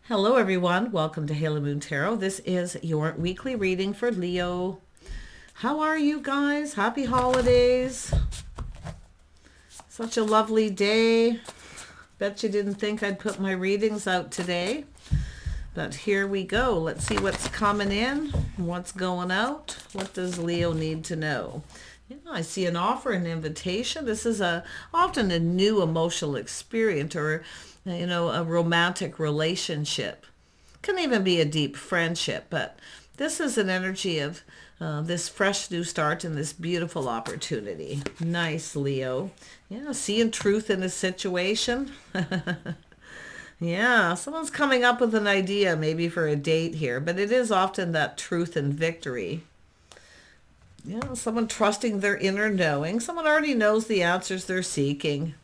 Hello everyone, welcome to Halo Moon Tarot. This is your weekly reading for Leo. How are you guys? Happy holidays. Such a lovely day. Bet you didn't think I'd put my readings out today. But here we go. Let's see what's coming in, what's going out. What does Leo need to know? Yeah, I see an offer, an invitation. This is often a new emotional experience or, a romantic relationship. Can even be a deep friendship, but this is an energy of this fresh new start and this beautiful opportunity. Nice, Leo. Yeah, seeing truth in a situation. Yeah, someone's coming up with an idea maybe for a date here, but it is often that truth and victory. Yeah, someone trusting their inner knowing. Someone already knows the answers they're seeking.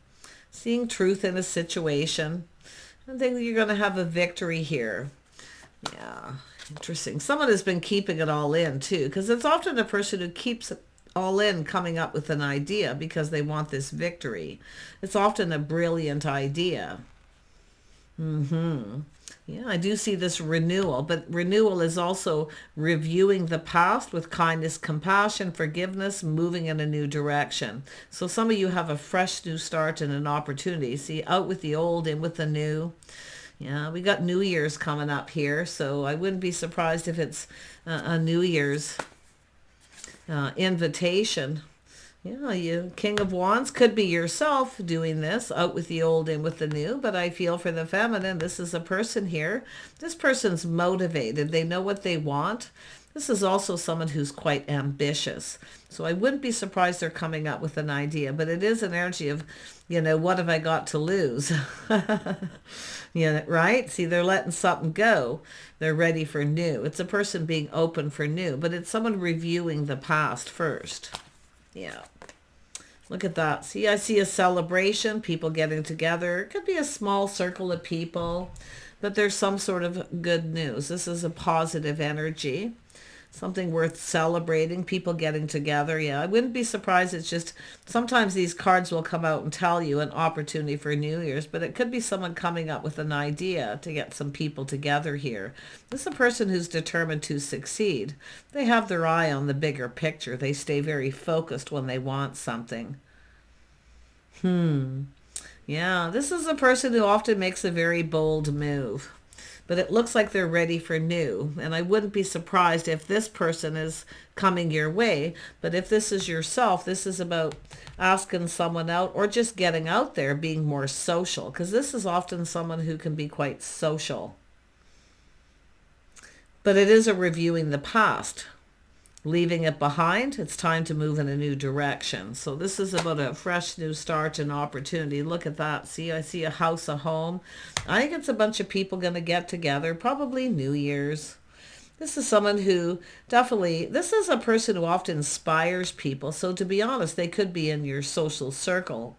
Seeing truth in a situation. I think you're going to have a victory here. Yeah, interesting. Someone has been keeping it all in too, because it's often a person who keeps it all in coming up with an idea because they want this victory. It's often a brilliant idea. Yeah, I do see this renewal, but renewal is also reviewing the past with kindness, compassion, forgiveness, moving in a new direction. So some of you have a fresh new start and an opportunity. See, out with the old, in with the new. Yeah, we got New Year's coming up here, so I wouldn't be surprised if it's a New Year's invitation. Yeah, you King of Wands could be yourself doing this, out with the old, in with the new, but I feel for the feminine, this is a person here. This person's motivated. They know what they want. This is also someone who's quite ambitious. So I wouldn't be surprised they're coming up with an idea, but it is an energy of, what have I got to lose? Right? See, they're letting something go. They're ready for new. It's a person being open for new, but it's someone reviewing the past first. Yeah. Look at that. See, I see a celebration, people getting together. It could be a small circle of people, but there's some sort of good news. This is a positive energy, something worth celebrating, people getting together. Yeah, I wouldn't be surprised. It's just sometimes these cards will come out and tell you an opportunity for New Year's, but it could be someone coming up with an idea to get some people together here. This is a person who's determined to succeed. They have their eye on the bigger picture. They stay very focused when they want something. Yeah, this is a person who often makes a very bold move. But it looks like they're ready for new. And I wouldn't be surprised if this person is coming your way. But if this is yourself, this is about asking someone out or just getting out there, being more social. Because this is often someone who can be quite social. But it is a reviewing the past. Leaving it behind, it's time to move in a new direction. So this is about a fresh new start and opportunity. Look at that. See, I see a house, a home. I think it's a bunch of people going to get together, probably New Year's. This is someone who this is a person who often inspires people. So to be honest, they could be in your social circle,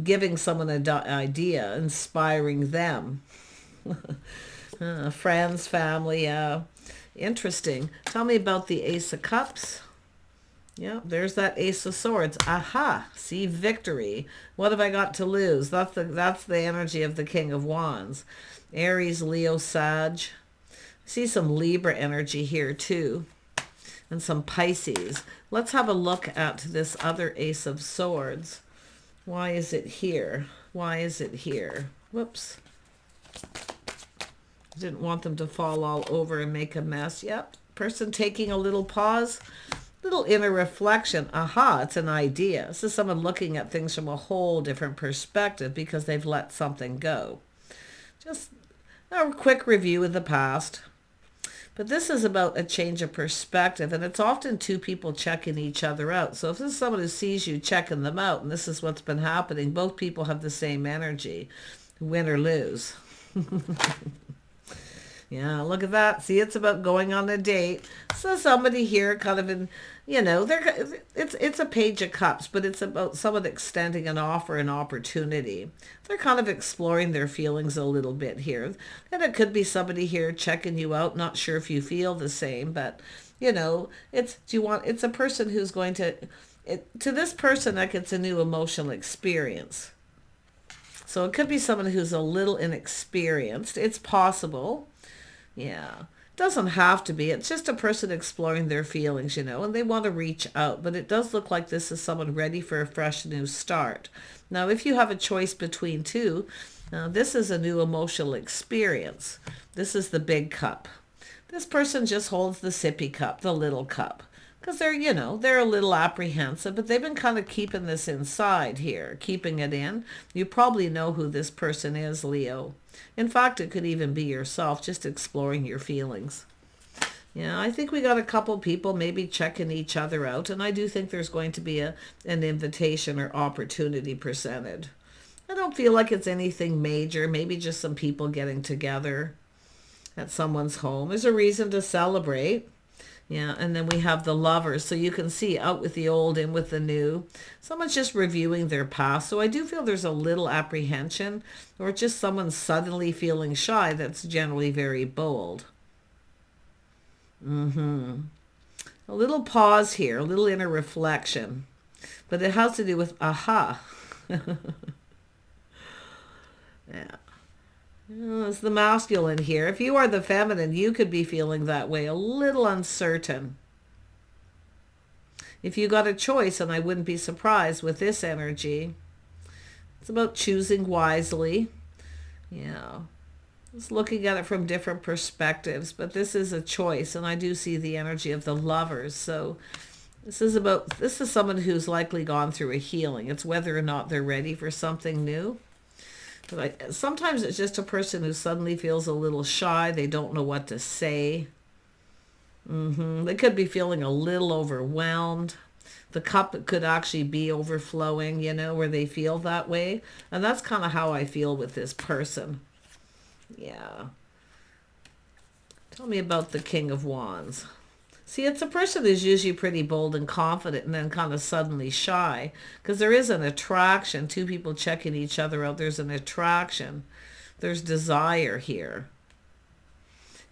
giving someone an idea, inspiring them. Friends, family, interesting. Tell me about the Ace of Cups. Yeah, there's that Ace of Swords. Aha, see, victory. What have I got to lose? That's the energy of the King of Wands. Aries, Leo, Sag. See some Libra energy here too. And some Pisces. Let's have a look at this other Ace of Swords. Why is it here? Why is it here? Whoops. Didn't want them to fall all over and make a mess. Yep. Person taking a little pause, little inner reflection. Aha, it's an idea. This is someone looking at things from a whole different perspective because they've let something go. Just a quick review of the past. But this is about a change of perspective, and it's often two people checking each other out. So if this is someone who sees you checking them out, and this is what's been happening, both people have the same energy. Win or lose. Yeah, look at that. See, it's about going on a date. So somebody here kind of it's a Page of Cups, but it's about someone extending an offer, an opportunity. They're kind of exploring their feelings a little bit here. And it could be somebody here checking you out, not sure if you feel the same, but it's a person who's going to this person, like, it's a new emotional experience. So it could be someone who's a little inexperienced. It's possible. Yeah. Doesn't have to be. It's just a person exploring their feelings, and they want to reach out. But it does look like this is someone ready for a fresh new start. Now, if you have a choice between two, this is a new emotional experience. This is the big cup. This person just holds the sippy cup, the little cup. Because they're a little apprehensive, but they've been kind of keeping this inside here, keeping it in. You probably know who this person is, Leo. In fact, it could even be yourself, just exploring your feelings. Yeah, I think we got a couple people maybe checking each other out, and I do think there's going to be an invitation or opportunity presented. I don't feel like it's anything major, maybe just some people getting together at someone's home. There's a reason to celebrate. Yeah, and then we have the Lovers. So you can see out with the old, in with the new. Someone's just reviewing their past. So I do feel there's a little apprehension, or just someone suddenly feeling shy that's generally very bold. A little pause here, a little inner reflection. But it has to do with aha. Yeah. It's the masculine here. If you are the feminine, you could be feeling that way, a little uncertain. If you got a choice, and I wouldn't be surprised with this energy, it's about choosing wisely. Yeah. Just looking at it from different perspectives, but this is a choice, and I do see the energy of the Lovers. So this is someone who's likely gone through a healing. It's whether or not they're ready for something new. But sometimes it's just a person who suddenly feels a little shy. They don't know what to say. They could be feeling a little overwhelmed. The cup could actually be overflowing, where they feel that way. And that's kind of how I feel with this person. Yeah. Tell me about the King of Wands. See, it's a person who's usually pretty bold and confident, and then kind of suddenly shy, because there is an attraction. Two people checking each other out. There's an attraction. There's desire here.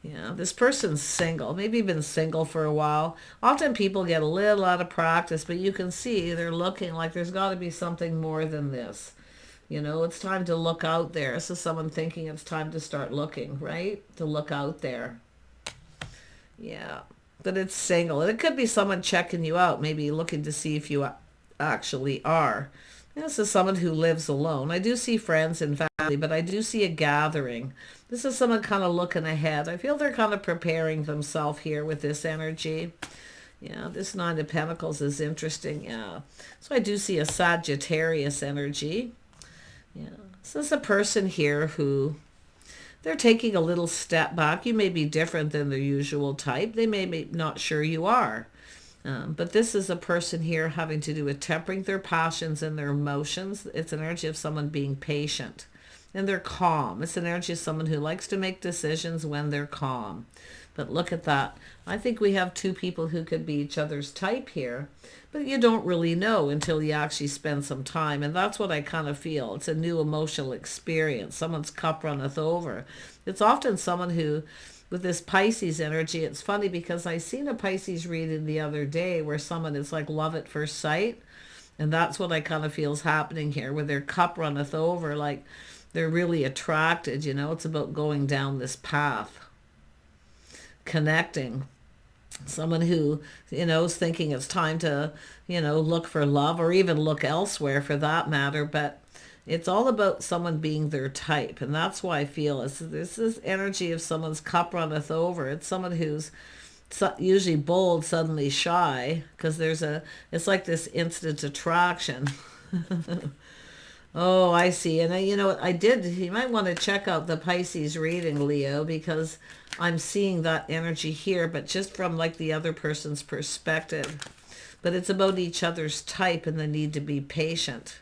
Yeah, this person's single. Maybe been single for a while. Often people get a little out of practice, but you can see they're looking like there's got to be something more than this. It's time to look out there. This is someone thinking it's time to start looking, right? To look out there. Yeah. But it's single. And it could be someone checking you out, maybe looking to see if you actually are. This is someone who lives alone. I do see friends and family, but I do see a gathering. This is someone kind of looking ahead. I feel they're kind of preparing themselves here with this energy. Yeah, this Nine of Pentacles is interesting. Yeah. So I do see a Sagittarius energy. Yeah. This is a person here who they're taking a little step back. You may be different than their usual type. They may be not sure you are. But this is a person here having to do with tempering their passions and their emotions. It's an energy of someone being patient. And they're calm. It's an energy of someone who likes to make decisions when they're calm. But look at that. I think we have two people who could be each other's type here. But you don't really know until you actually spend some time. And that's what I kind of feel. It's a new emotional experience. Someone's cup runneth over. It's often someone who, with this Pisces energy, it's funny because I seen a Pisces reading the other day where someone is like love at first sight. And that's what I kind of feel is happening here, where their cup runneth over. Like they're really attracted, It's about going down this path. Connecting. Someone who, is thinking it's time to, look for love, or even look elsewhere for that matter. But it's all about someone being their type. And that's why I feel this is energy of someone's cup runneth over. It's someone who's usually bold, suddenly shy, because it's like this instant attraction. Oh, I see. And you might want to check out the Pisces reading, Leo, because I'm seeing that energy here, but just from like the other person's perspective. But it's about each other's type and the need to be patient.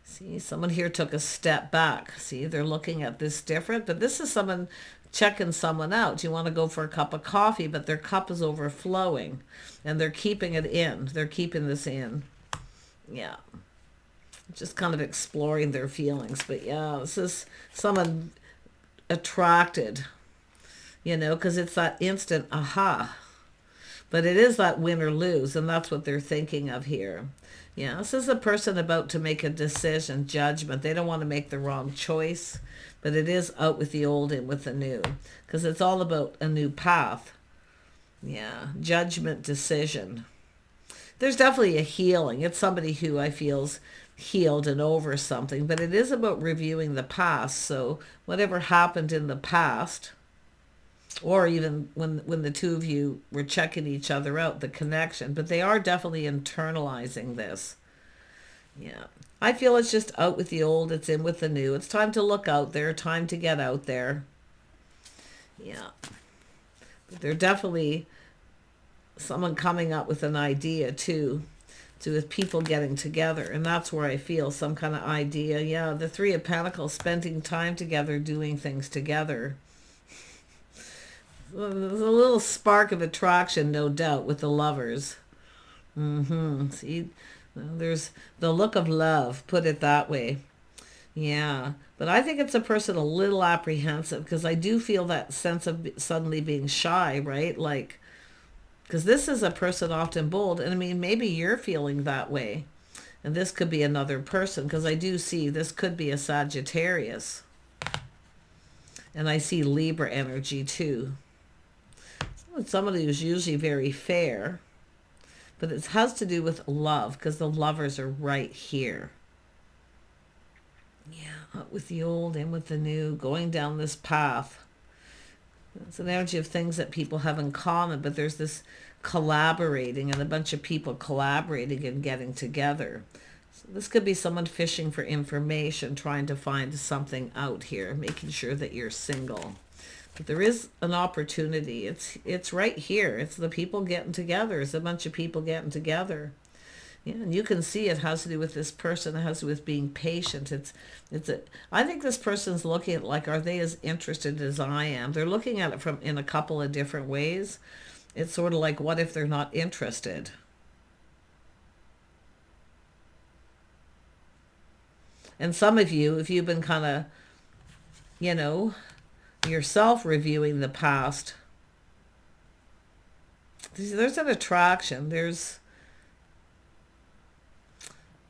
See, someone here took a step back. See, they're looking at this different, but this is someone checking someone out. You want to go for a cup of coffee, but their cup is overflowing and they're keeping it in. They're keeping this in. Yeah. Just kind of exploring their feelings. But yeah, this is someone attracted, because it's that instant aha. But it is that win or lose, and that's what they're thinking of here. Yeah, this is a person about to make a decision, judgment. They don't want to make the wrong choice, but it is out with the old in with the new, because it's all about a new path. Yeah, judgment, decision. There's definitely a healing. It's somebody who I feel's healed and over something, but it is about reviewing the past. So whatever happened in the past, or even when the two of you were checking each other out, the connection, but they are definitely internalizing this. Yeah. I feel it's just out with the old, it's in with the new. It's time to look out there, time to get out there. Yeah. But they're definitely someone coming up with an idea too, with people getting together, and that's where I feel some kind of idea. Yeah, the Three of Pentacles, spending time together, doing things together. There's a little spark of attraction, no doubt, with the lovers. See, there's the look of love, put it that way. Yeah, but I think it's a person a little apprehensive, because I do feel that sense of suddenly being shy, right? Like, because this is a person often bold, and I mean, maybe you're feeling that way, and this could be another person, because I do see this could be a Sagittarius, and I see Libra energy too. It's somebody who's usually very fair, but it has to do with love, because the lovers are right here. Yeah, out with the old, in with the new, going down this path. It's an energy of things that people have in common, but there's this collaborating and a bunch of people collaborating and getting together. So this could be someone fishing for information, trying to find something out here, making sure that you're single. But there is an opportunity. It's right here. It's the people getting together. It's a bunch of people getting together. Yeah, and you can see it has to do with this person. It has to do with being patient. I think this person's looking at, like, are they as interested as I am? They're looking at it from in a couple of different ways. It's sort of like, what if they're not interested? And some of you, if you've been kind of, yourself reviewing the past, there's an attraction.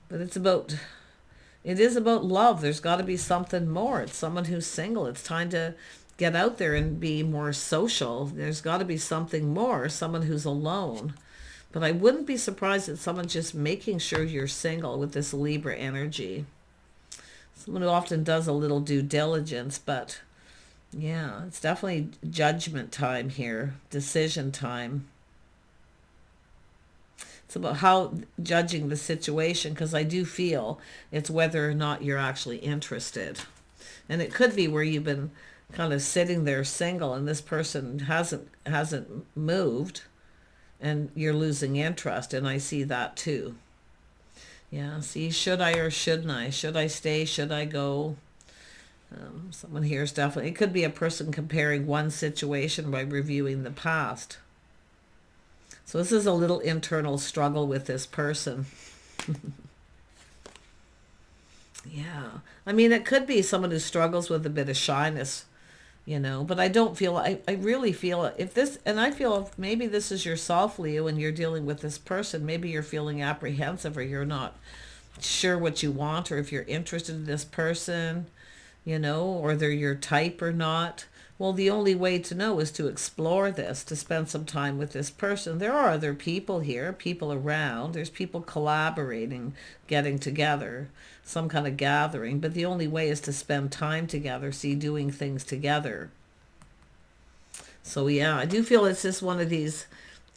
But it is about love. There's got to be something more. It's someone who's single. It's time to get out there and be more social. There's got to be something more, someone who's alone. But I wouldn't be surprised at someone just making sure you're single with this Libra energy. Someone who often does a little due diligence, but yeah, it's definitely judgment time here, decision time. It's about how judging the situation, because I do feel it's whether or not you're actually interested. And it could be where you've been kind of sitting there single and this person hasn't moved and you're losing interest, and I see that too. Yeah, see, should I or shouldn't I? Should I stay? Should I go? Someone here is definitely, it could be a person comparing one situation by reviewing the past. So this is a little internal struggle with this person. Yeah. I mean, it could be someone who struggles with a bit of shyness, but I don't feel, I really feel if this, and I feel if maybe this is yourself, Leo, and you're dealing with this person, maybe you're feeling apprehensive, or you're not sure what you want, or if you're interested in this person, or they're your type or not. Well, the only way to know is to explore this, to spend some time with this person. There are other people here, people around. There's people collaborating, getting together, some kind of gathering. But the only way is to spend time together, see, doing things together. So yeah, I do feel it's just one of these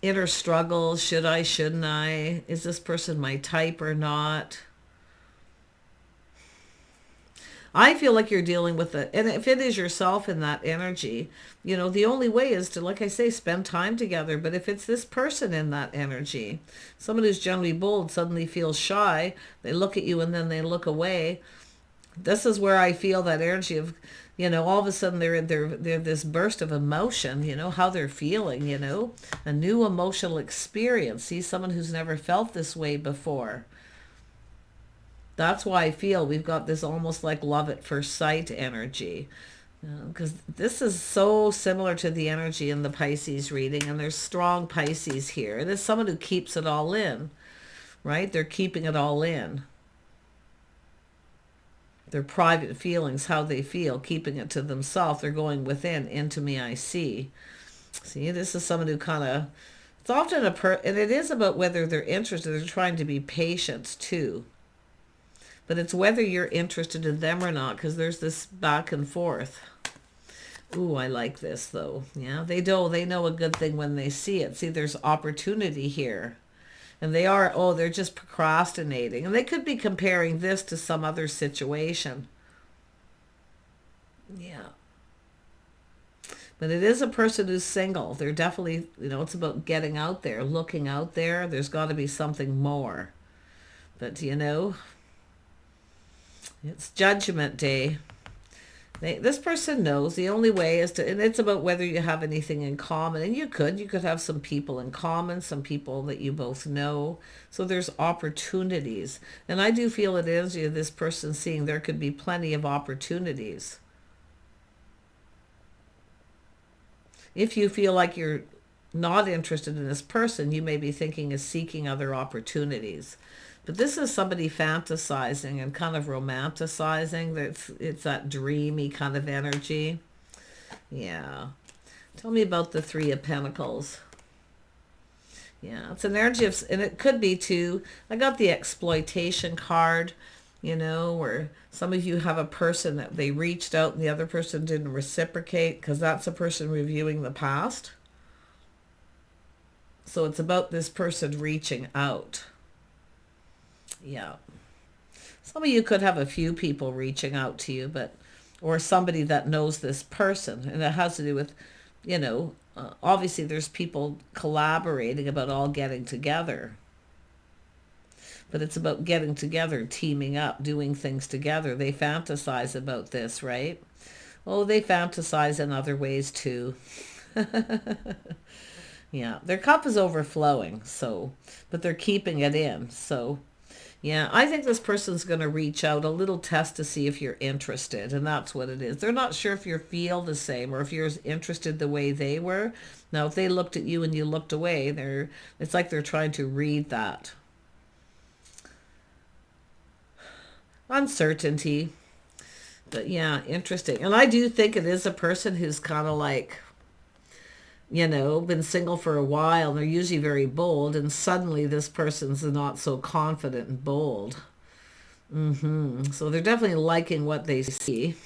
inner struggles. Should I, shouldn't I? Is this person my type or not? I feel like you're dealing with it. And if it is yourself in that energy, the only way is to, like I say, spend time together. But if it's this person in that energy, someone who's generally bold suddenly feels shy, they look at you and then they look away. This is where I feel that energy of, all of a sudden they're this burst of emotion, how they're feeling, a new emotional experience. See, someone who's never felt this way before. That's why I feel we've got this almost like love at first sight energy. Because this is so similar to the energy in the Pisces reading, and there's strong Pisces here. It is someone who keeps it all in, right? They're keeping it all in. Their private feelings, how they feel, keeping it to themselves. They're going within, into me I see. See, this is someone who kind of, it's often and it is about whether they're interested. They're trying to be patient too. But it's whether you're interested in them or not, because there's this back and forth. Ooh, I like this though. Yeah, they know a good thing when they see it. See, there's opportunity here. And they're just procrastinating. And they could be comparing this to some other situation. Yeah. But it is a person who's single. They're definitely, it's about getting out there, looking out there. There's got to be something more. But, it's Judgment Day. This person knows the only way is to, and it's about whether you have anything in common. And you could have some people in common, some people that you both know. So there's opportunities. And I do feel it is this person seeing there could be plenty of opportunities. If you feel like you're not interested in this person, you may be thinking of seeking other opportunities. But this is somebody fantasizing and kind of romanticizing. It's that dreamy kind of energy. Yeah. Tell me about the Three of Pentacles. Yeah, it's an energy of, and it could be too, I got the exploitation card, where some of you have a person that they reached out and the other person didn't reciprocate, because that's a person reviewing the past. So it's about this person reaching out. Yeah. Some of you could have a few people reaching out to you, or somebody that knows this person. And it has to do with, obviously there's people collaborating about all getting together. But it's about getting together, teaming up, doing things together. They fantasize about this, right? Oh, they fantasize in other ways too. Yeah, their cup is overflowing, but they're keeping it in, so... Yeah, I think this person's going to reach out, a little test to see if you're interested, and that's what it is. They're not sure if you feel the same or if you're interested the way they were. Now, if they looked at you and you looked away, it's like they're trying to read that. Uncertainty. But yeah, interesting. And I do think it is a person who's kind of like, been single for a while, and they're usually very bold, and suddenly this person's not so confident and bold. So they're definitely liking what they see.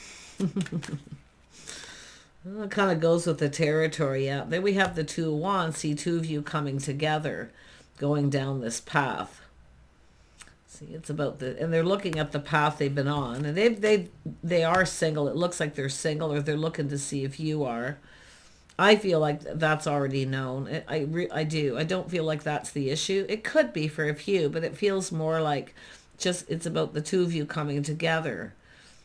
Well, it kind of goes with the territory. Yeah. Then we have the Two of Wands. See, two of you coming together, going down this path. See, it's about and they're looking at the path they've been on, and they are single. It looks like they're single, or they're looking to see if you are. I feel like that's already known. I do. I don't feel like that's the issue. It could be for a few, but it feels more like it's about the two of you coming together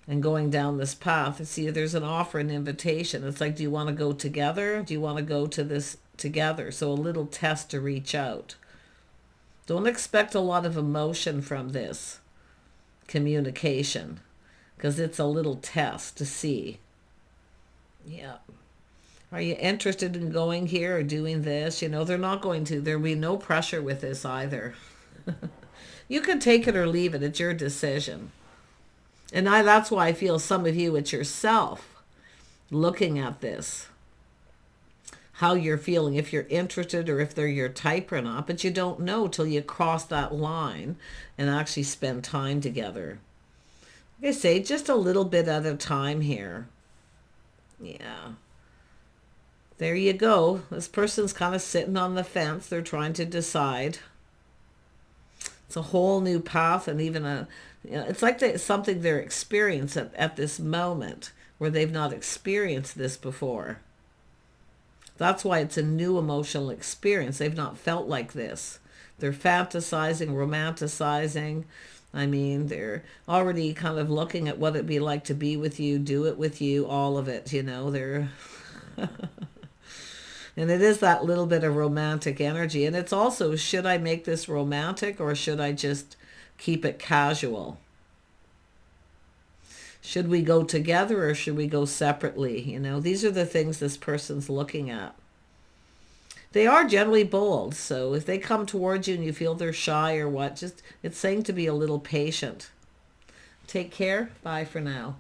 and going down this path. See, there's an offer, an invitation. It's like, do you want to go together? Do you want to go to this together? So a little test to reach out. Don't expect a lot of emotion from this communication, because it's a little test to see. Yeah. Are you interested in going here or doing this? They're not going to. There'll be no pressure with this either. You can take it or leave it. It's your decision. And that's why I feel some of you, it's yourself looking at this. How you're feeling, if you're interested or if they're your type or not. But you don't know till you cross that line and actually spend time together. Like I say, just a little bit at a time here. Yeah. There you go. This person's kind of sitting on the fence. They're trying to decide. It's a whole new path, and even it's like something they're experiencing at this moment where they've not experienced this before. That's why it's a new emotional experience. They've not felt like this. They're fantasizing, romanticizing. I mean, they're already kind of looking at what it'd be like to be with you, do it with you, all of it, they're... And it is that little bit of romantic energy. And it's also, should I make this romantic or should I just keep it casual? Should we go together or should we go separately? These are the things this person's looking at. They are generally bold, so if they come towards you and you feel they're shy or what, just it's saying to be a little patient. Take care. Bye for now.